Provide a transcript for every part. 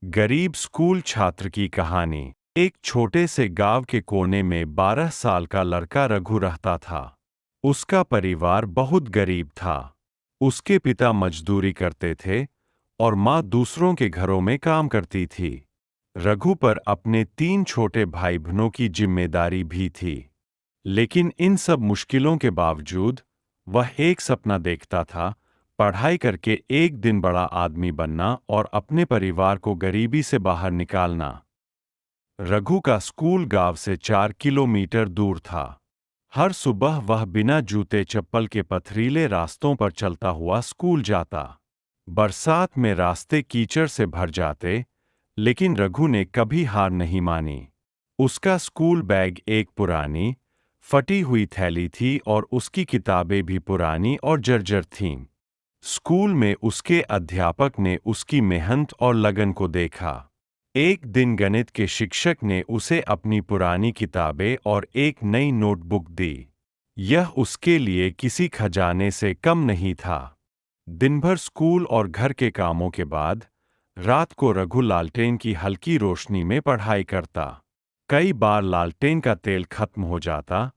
गरीब स्कूल छात्र की कहानी। एक छोटे से गांव के कोने में 12 साल का लड़का रघु रहता था। उसका परिवार बहुत गरीब था। उसके पिता मजदूरी करते थे और माँ दूसरों के घरों में काम करती थी। रघु पर अपने 3 छोटे भाई बहनों की जिम्मेदारी भी थी। लेकिन इन सब मुश्किलों के बावजूद वह एक सपना देखता था, पढ़ाई करके एक दिन बड़ा आदमी बनना और अपने परिवार को गरीबी से बाहर निकालना। रघु का स्कूल गांव से 4 किलोमीटर दूर था। हर सुबह वह बिना जूते चप्पल के पथरीले रास्तों पर चलता हुआ स्कूल जाता। बरसात में रास्ते कीचड़ से भर जाते, लेकिन रघु ने कभी हार नहीं मानी। उसका स्कूल बैग एक पुरानी, फटी हुई थैली थी और उसकी किताबें भी पुरानी और जर्जर थीं। स्कूल में उसके अध्यापक ने उसकी मेहनत और लगन को देखा। एक दिन गणित के शिक्षक ने उसे अपनी पुरानी किताबें और एक नई नोटबुक दी। यह उसके लिए किसी खजाने से कम नहीं था। दिन भर स्कूल और घर के कामों के बाद रात को रघु लालटेन की हल्की रोशनी में पढ़ाई करता। कई बार लालटेन का तेल खत्म हो जाता,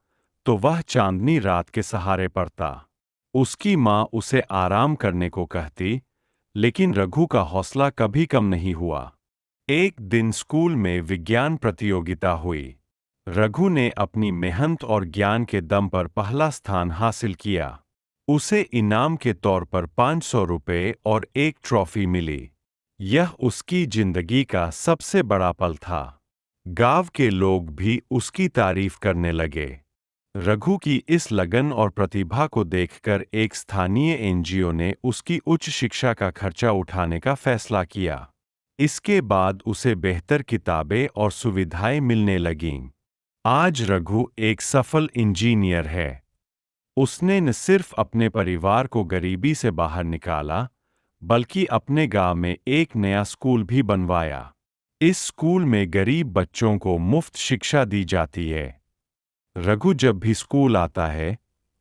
तो वह चांदनी रात के सहारे पड़ता। उसकी माँ उसे आराम करने को कहती, लेकिन रघु का हौसला कभी कम नहीं हुआ। एक दिन स्कूल में विज्ञान प्रतियोगिता हुई। रघु ने अपनी मेहनत और ज्ञान के दम पर पहला स्थान हासिल किया। उसे इनाम के तौर पर 500 रुपये और एक ट्रॉफी मिली। यह उसकी जिंदगी का सबसे बड़ा पल था। गांव के लोग भी उसकी तारीफ करने लगे। रघु की इस लगन और प्रतिभा को देखकर एक स्थानीय एनजीओ ने उसकी उच्च शिक्षा का खर्चा उठाने का फैसला किया। इसके बाद उसे बेहतर किताबें और सुविधाएं मिलने लगीं। आज रघु एक सफल इंजीनियर है। उसने न सिर्फ अपने परिवार को गरीबी से बाहर निकाला, बल्कि अपने गांव में एक नया स्कूल भी बनवाया। इस स्कूल में गरीब बच्चों को मुफ्त शिक्षा दी जाती है। रघु जब भी स्कूल आता है,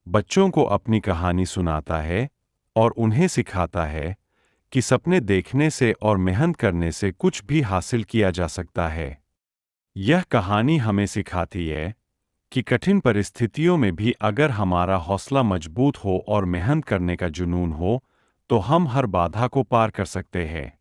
बच्चों को अपनी कहानी सुनाता है और उन्हें सिखाता है कि सपने देखने से और मेहनत करने से कुछ भी हासिल किया जा सकता है। यह कहानी हमें सिखाती है कि कठिन परिस्थितियों में भी अगर हमारा हौसला मजबूत हो और मेहनत करने का जुनून हो, तो हम हर बाधा को पार कर सकते हैं।